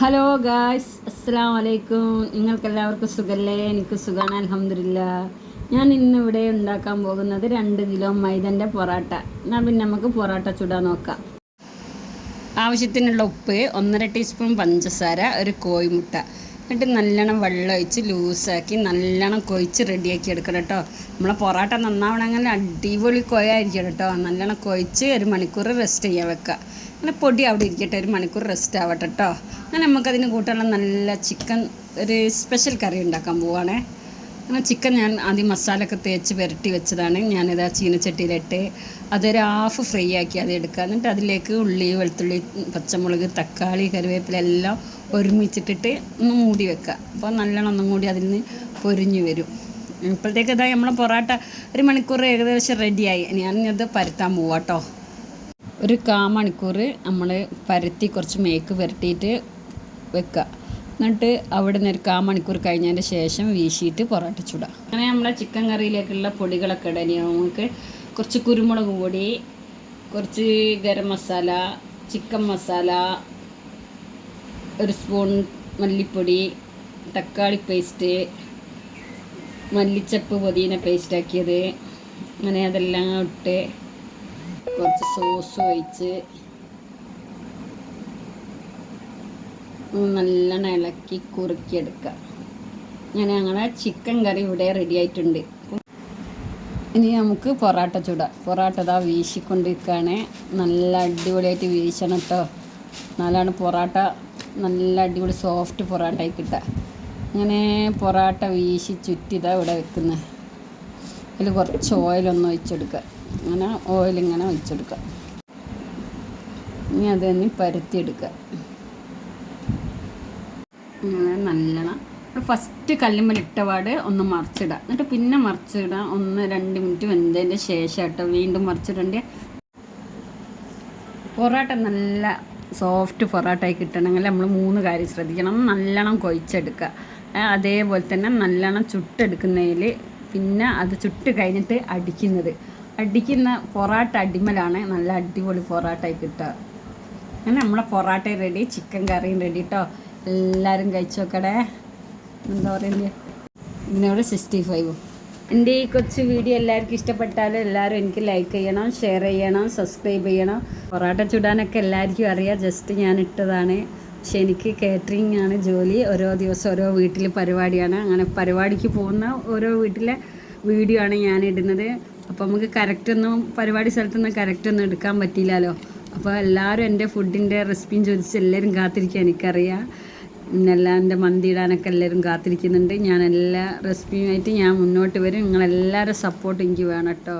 Hello guys, അസ്സലാമു അലൈക്കും. നിങ്ങൾക്കെല്ലാവർക്കും സുഖല്ലേ? എനിക്ക് സുഖമാണ്, അൽഹംദുലില്ലാ. ഞാൻ ഇന്നിവിടെ ഉണ്ടാക്കാൻ പോകുന്നത് 2 കിലോ മൈദൻ്റെ പൊറാട്ട. എന്നാൽ പിന്നെ നമുക്ക് പൊറാട്ട ചുടാൻ നോക്കാം. ആവശ്യത്തിനുള്ള ഉപ്പ്, 1.5 ടീസ്പൂൺ പഞ്ചസാര, ഒരു കോഴിമുട്ട. എന്നിട്ട് നല്ലോണം വെള്ളം ഒഴിച്ച് ലൂസാക്കി നല്ലോണം കൊഴിച്ച് റെഡിയാക്കി എടുക്കണം കേട്ടോ. നമ്മളെ പൊറാട്ട നന്നാവണമെങ്കിൽ അടിപൊളി കൊയായിരിക്കണം കേട്ടോ. നല്ലോണം കൊഴിച്ച് 1 മണിക്കൂർ റെസ്റ്റ് ചെയ്യാൻ വെക്കുക. അങ്ങനെ പൊടി അവിടെ ഇരിക്കട്ടെ, 1 മണിക്കൂർ റെസ്റ്റ് ആവട്ടെ കേട്ടോ. അങ്ങനെ നമുക്കതിന് കൂട്ടാനുള്ള നല്ല ചിക്കൻ ഒരു സ്പെഷ്യൽ കറി ഉണ്ടാക്കാൻ പോവുകയാണേ. അങ്ങനെ ചിക്കൻ ഞാൻ ആദ്യം മസാലയൊക്കെ തേച്ച് പുരട്ടി വെച്ചതാണ്. ഞാനിത് ചീനച്ചട്ടിയിലിട്ട് അതൊരു ഹാഫ് ഫ്രൈ ആക്കി അത് എടുക്കുക. എന്നിട്ട് അതിലേക്ക് ഉള്ളി, വെളുത്തുള്ളി, പച്ചമുളക്, തക്കാളി, കറിവേപ്പില എല്ലാം ഒരുമിച്ചിട്ടിട്ട് ഒന്ന് മൂടി വെക്കുക. അപ്പോൾ നല്ലോണം ഒന്നും കൂടി അതിൽ നിന്ന് പൊരിഞ്ഞ് വരും. ഇപ്പോഴത്തേക്ക് ഇതാ നമ്മളെ പൊറാട്ട 1 മണിക്കൂർ ഏകദേശം റെഡിയായി. ഞാനിത് പരത്താൻ പോവാം കേട്ടോ. ഒരു 1/4 മണിക്കൂർ നമ്മൾ പരത്തി കുറച്ച് മേക്ക് പുരട്ടിയിട്ട് വെക്കുക. എന്നിട്ട് അവിടെ നിന്ന് ഒരു 1/4 മണിക്കൂർ കഴിഞ്ഞതിൻ്റെ ശേഷം വീശിയിട്ട് പൊറോട്ട ചുടാം. അങ്ങനെ നമ്മളെ ചിക്കൻ കറിയിലേക്കുള്ള പൊടികളൊക്കെ ഇടാൻ നമുക്ക് കുറച്ച് കുരുമുളക് പൊടി, കുറച്ച് ഗരം മസാല, ചിക്കൻ മസാല, 1 സ്പൂൺ മല്ലിപ്പൊടി, തക്കാളി പേസ്റ്റ്, മല്ലിച്ചപ്പ് പുതിന പേസ്റ്റ് ആക്കിയത്, അങ്ങനെ അതെല്ലാം ഇട്ട് കുറച്ച് സോസ് ഒഴിച്ച് നല്ലോണം ഇളക്കി കുറുക്കിയെടുക്കുക. അങ്ങനെ ഞങ്ങളെ ചിക്കൻ കറി ഇവിടെ റെഡി ആയിട്ടുണ്ട്. ഇനി നമുക്ക് പൊറാട്ട ചുടാം. പൊറാട്ട ഇതാ വീശിക്കൊണ്ടിരിക്കുകയാണ്. നല്ല അടിപൊളിയായിട്ട് വീശണം കേട്ടോ. എന്നാലാണ് പൊറാട്ട നല്ല അടിപൊളി സോഫ്റ്റ് പൊറാട്ട ആയി കിട്ടുക. അങ്ങനെ പൊറാട്ട വീശി ചുറ്റി ഇതാ ഇവിടെ വെക്കുന്നത്. അതിൽ കുറച്ച് ഓയിലൊന്ന് ഒഴിച്ചെടുക്കുക. അങ്ങനെ ഓയിലിങ്ങനെ ഒഴിച്ചെടുക്കുക. ഇനി അത് തന്നെ പരത്തിയെടുക്കുക. ഇങ്ങനെ നല്ലോണം ഫസ്റ്റ് കല്ലുമ്മൽ ഇട്ടപാട് ഒന്ന് മറിച്ചിടുക. എന്നിട്ട് പിന്നെ മറിച്ചിടുക. 1-2 മിനിറ്റ് വെന്തതിൻ്റെ ശേഷം കേട്ടോ വീണ്ടും മറിച്ചിടേണ്ട. പൊറോട്ട നല്ല സോഫ്റ്റ് പൊറോട്ടയായി കിട്ടണമെങ്കിൽ നമ്മൾ 3 കാര്യം ശ്രദ്ധിക്കണം. നല്ലോണം കൊഴിച്ചെടുക്കുക. അതേപോലെ തന്നെ നല്ലോണം ചുട്ടെടുക്കുന്നതിൽ പിന്നെ അത് ചുട്ട് കഴിഞ്ഞിട്ട് അടിക്കുന്ന പൊറാട്ട അടിമലാണ് നല്ല അടിപൊളി പൊറാട്ടയായി കിട്ടുക. അങ്ങനെ നമ്മളെ പൊറാട്ട റെഡി, ചിക്കൻ കറിയും റെഡി കേട്ടോ. എല്ലാവരും കഴിച്ചു നോക്കടേ. എന്താ പറയുന്നത്, ഇതിനോട് 65. എൻ്റെ ഈ കൊച്ചു വീഡിയോ എല്ലാവർക്കും ഇഷ്ടപ്പെട്ടാൽ എല്ലാവരും എനിക്ക് ലൈക്ക് ചെയ്യണം, ഷെയർ ചെയ്യണം, സബ്സ്ക്രൈബ് ചെയ്യണം. പൊറാട്ട ചുടാനൊക്കെ എല്ലാവർക്കും അറിയാം, ജസ്റ്റ് ഞാൻ ഇട്ടതാണ്. പക്ഷെ എനിക്ക് കാറ്ററിംഗ് ആണ് ജോലി. ഓരോ ദിവസം ഓരോ വീട്ടിൽ പരിപാടിയാണ്. അങ്ങനെ പരിപാടിക്ക് പോകുന്ന ഓരോ വീട്ടിലെ വീഡിയോ ആണ് ഞാൻ ഇടുന്നത്. അപ്പോൾ നമുക്ക് കറക്റ്റൊന്നും പരിപാടി സ്ഥലത്തൊന്നും കറക്റ്റൊന്നും എടുക്കാൻ പറ്റില്ലല്ലോ. അപ്പോൾ എല്ലാവരും എൻ്റെ ഫുഡിൻ്റെ റെസിപ്പിയും ചോദിച്ച് എല്ലാവരും കാത്തിരിക്കുക, എനിക്കറിയാം. എല്ലാം എൻ്റെ മന്തി ഇടാനൊക്കെ എല്ലാവരും കാത്തിരിക്കുന്നുണ്ട്. ഞാൻ എല്ലാ റെസിപ്പിയുമായിട്ട് ഞാൻ മുന്നോട്ട് വരും. നിങ്ങളെല്ലാവരും സപ്പോർട്ട് എനിക്ക് വേണം കേട്ടോ.